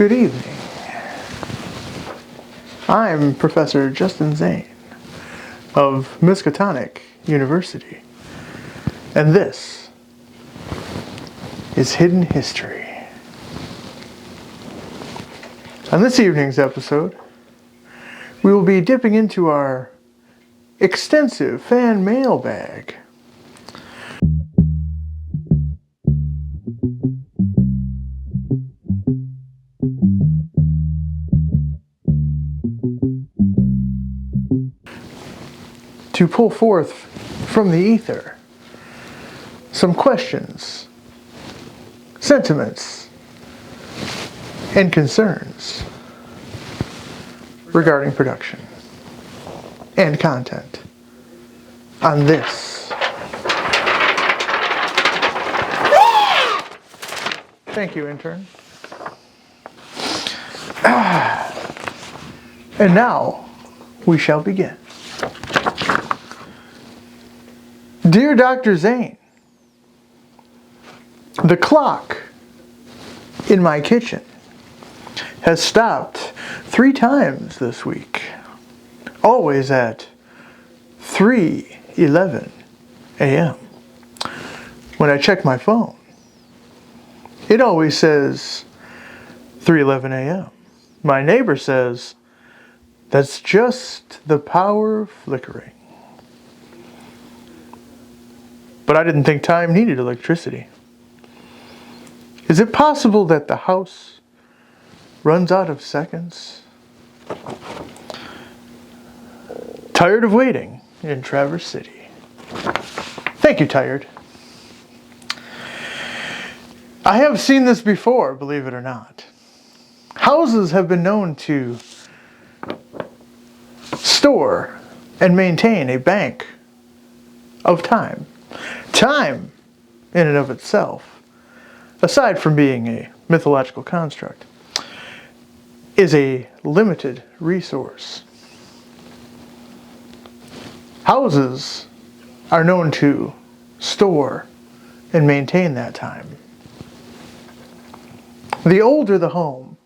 Good evening. I'm Professor Justin Zane of Miskatonic University, and this is Hidden History. On this evening's episode, we will be dipping into our extensive fan mailbag. To pull forth from the ether some questions, sentiments, and concerns regarding production and content on this. Thank you, intern. And now we shall begin. Dear Dr. Zane, the clock in my kitchen has stopped 3 times this week, always at 3:11 a.m. When I check my phone, it always says 3:11 a.m. My neighbor says that's just the power flickering. But I didn't think time needed electricity. Is it possible that the house runs out of seconds? Tired of waiting in Traverse City. Thank you, Tired. I have seen this before, believe it or not. Houses have been known to store and maintain a bank of time. Time, in and of itself, aside from being a mythological construct, is a limited resource. Houses are known to store and maintain that time. The older the home,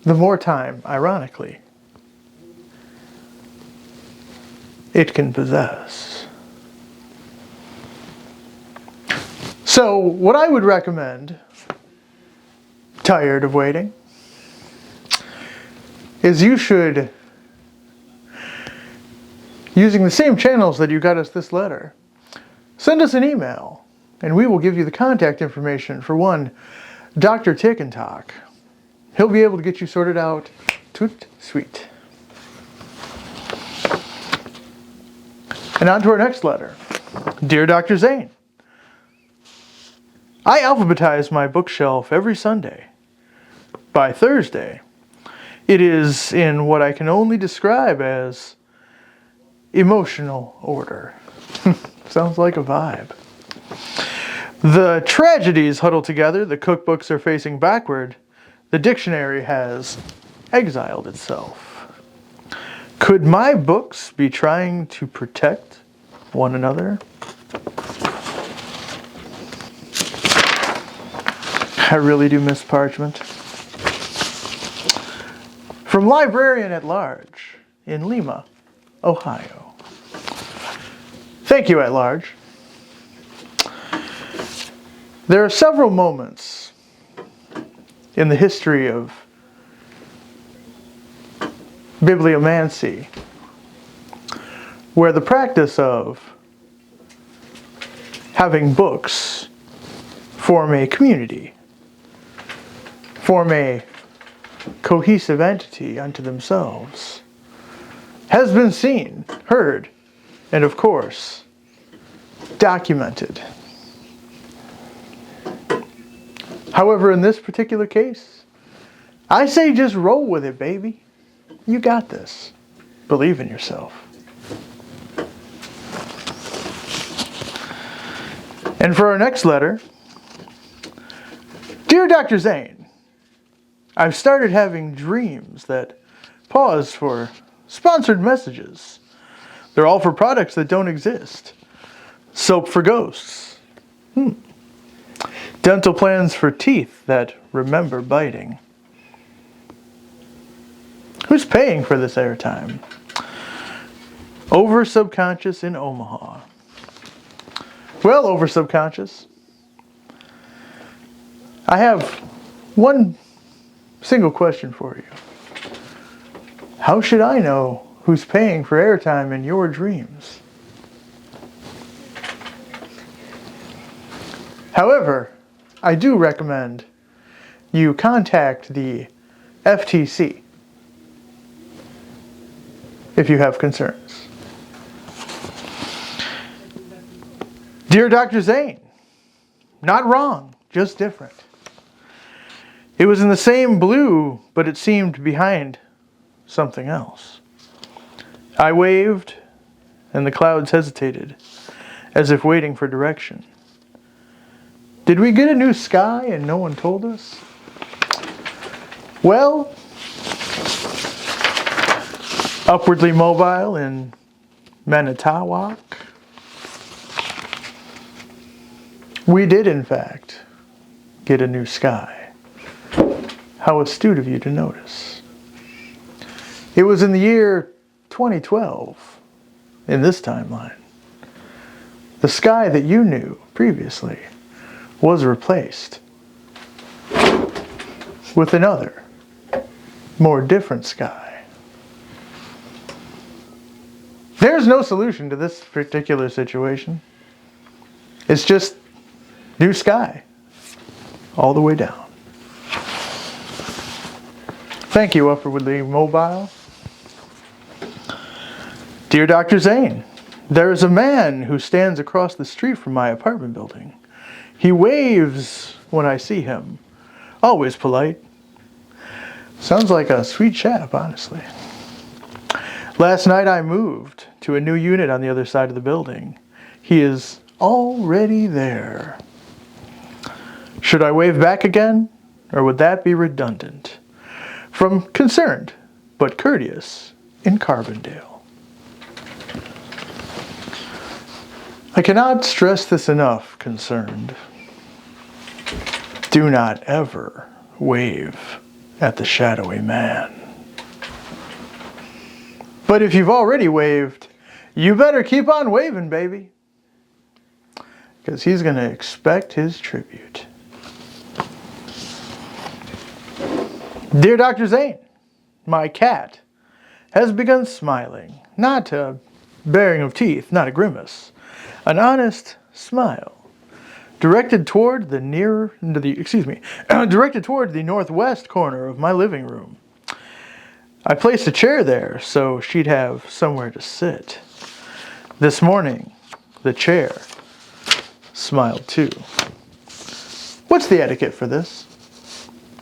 the more time, ironically, it can possess. So, what I would recommend, tired of waiting, is you should, using the same channels that you got us this letter, send us an email, and we will give you the contact information for one Dr. Tick and Talk. He'll be able to get you sorted out. Toot sweet. And on to our next letter. Dear Dr. Zane, I alphabetize my bookshelf every Sunday. By Thursday, it is in what I can only describe as emotional order. Sounds like a vibe. The tragedies huddle together, the cookbooks are facing backward, the dictionary has exiled itself. Could my books be trying to protect one another? I really do miss parchment. From Librarian at Large in Lima, Ohio. Thank you, at large. There are several moments in the history of bibliomancy where the practice of having books form a community, form a cohesive entity unto themselves, has been seen, heard, and of course, documented. However, in this particular case, I say just roll with it, baby. You got this. Believe in yourself. And for our next letter, Dear Dr. Zane, I've started having dreams that pause for sponsored messages. They're all for products that don't exist. Soap for ghosts. Dental plans for teeth that remember biting. Who's paying for this airtime? Over subconscious in Omaha. Well, over subconscious, I have one single question for you. How should I know who's paying for airtime in your dreams? However, I do recommend you contact the FTC if you have concerns. Dear Dr. Zane, not wrong, just different. It was in the same blue, but it seemed behind something else. I waved, and the clouds hesitated, as if waiting for direction. Did we get a new sky and no one told us? Well, upwardly mobile in Manitowoc, we did in fact get a new sky. How astute of you to notice. It was in the year 2012, in this timeline. The sky that you knew previously was replaced with another, more different sky. There's no solution to this particular situation. It's just new sky all the way down. Thank you, upwardly mobile. Dear Dr. Zane, there is a man who stands across the street from my apartment building. He waves when I see him. Always polite. Sounds like a sweet chap, honestly. Last night I moved to a new unit on the other side of the building. He is already there. Should I wave back again, or would that be redundant? From concerned, but courteous, in Carbondale. I cannot stress this enough, concerned. Do not ever wave at the shadowy man. But if you've already waved, you better keep on waving, baby. Because he's going to expect his tribute. Dear Dr. Zane, my cat has begun smiling. Not a baring of teeth, not a grimace. An honest smile. Directed toward the directed toward the northwest corner of my living room. I placed a chair there so she'd have somewhere to sit. This morning, the chair smiled too. What's the etiquette for this?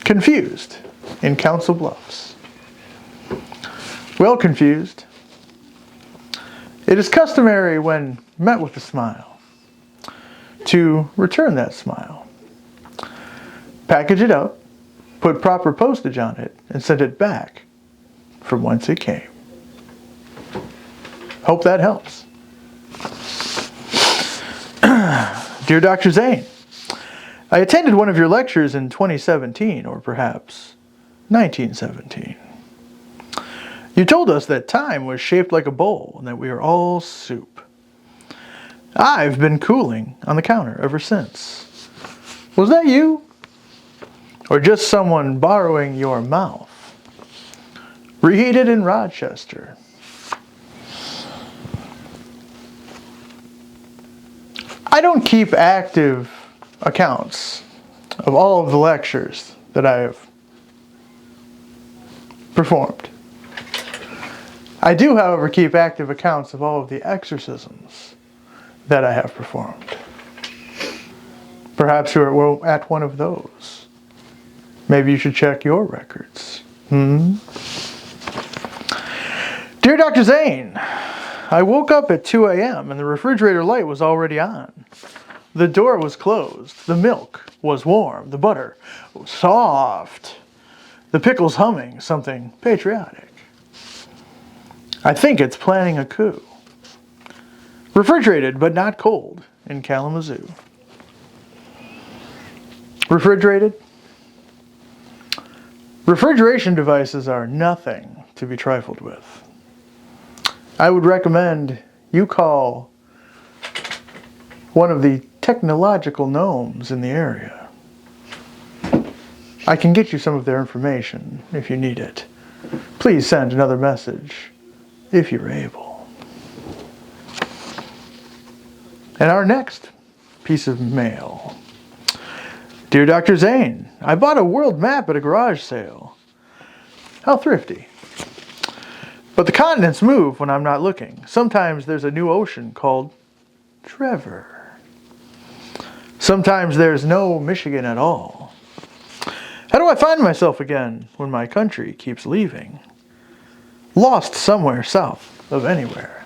Confused in Council Bluffs. Well confused. It is customary when met with a smile to return that smile. Package it up, put proper postage on it, and send it back from whence it came. Hope that helps. Dear Dr. Zane, I attended one of your lectures in 2017, or perhaps 1917. You told us that time was shaped like a bowl and that we are all soup. I've been cooling on the counter ever since. Was that you? Or just someone borrowing your mouth? Reheated in Rochester. I don't keep active accounts of all of the lectures that I have performed. I do, however, keep active accounts of all of the exorcisms that I have performed. Perhaps you were at one of those. Maybe you should check your records. Dear Dr. Zane, I woke up at 2 a.m. and the refrigerator light was already on. The door was closed. The milk was warm. The butter was soft. The pickles humming something patriotic. I think it's planning a coup. Refrigerated but not cold in Kalamazoo. Refrigerated? Refrigeration devices are nothing to be trifled with. I would recommend you call one of the technological gnomes in the area. I can get you some of their information if you need it. Please send another message if you're able. And our next piece of mail. Dear Dr. Zane, I bought a world map at a garage sale. How thrifty. But the continents move when I'm not looking. Sometimes there's a new ocean called Trevor. Sometimes there's no Michigan at all. How do I find myself again when my country keeps leaving? Lost somewhere south of anywhere.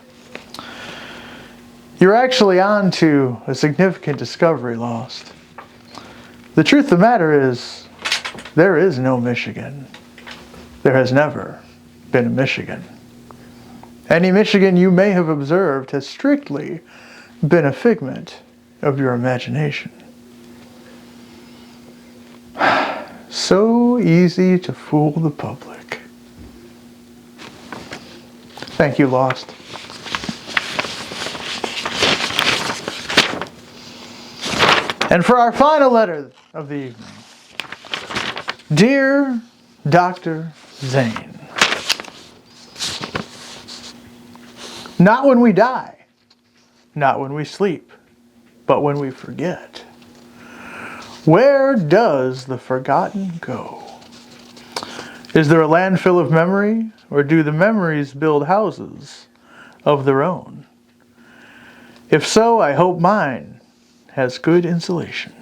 You're actually on to a significant discovery, Lost. The truth of the matter is, there is no Michigan. There has never been a Michigan. Any Michigan you may have observed has strictly been a figment of your imagination. So easy to fool the public. Thank you, Lost. And for our final letter of the evening. Dear Dr. Zane, not when we die, not when we sleep, but when we forget. Where does the forgotten go? Is there a landfill of memory, or do the memories build houses of their own? If so, I hope mine has good insulation.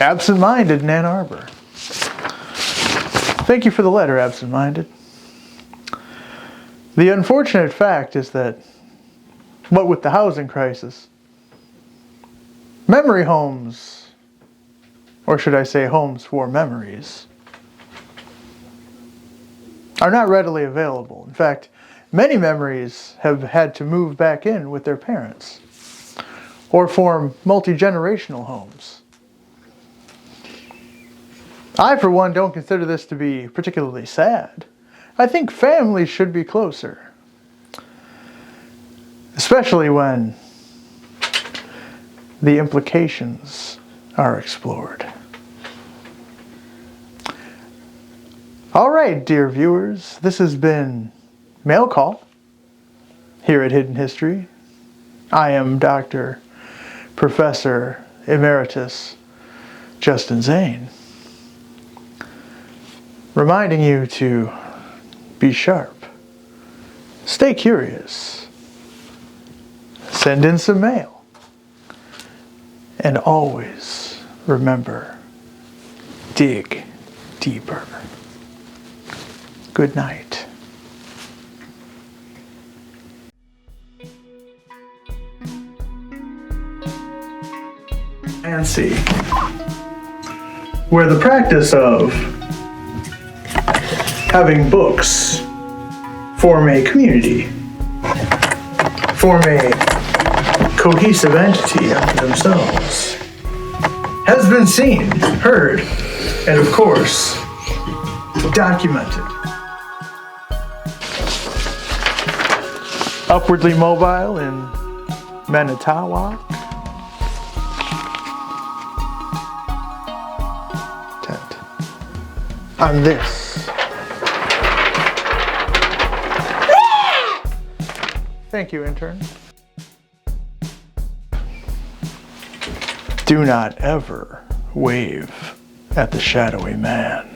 Absent-minded in Ann Arbor. Thank you for the letter, Absent-minded. The unfortunate fact is that, what with the housing crisis, memory homes, or should I say homes for memories, are not readily available. In fact, many memories have had to move back in with their parents or form multi-generational homes. I, for one, don't consider this to be particularly sad. I think families should be closer, especially when the implications are explored. All right, dear viewers, this has been Mail Call here at Hidden History. I am Dr. Professor Emeritus Justin Zane, reminding you to be sharp, stay curious, send in some mail, and always remember, dig deeper. Good night. Fancy, where the practice of having books form a community, form a cohesive entity unto themselves, has been seen, heard, and of course, documented. Upwardly mobile in Manitowoc. On this. Thank you, intern. Do not ever wave at the shadowy man.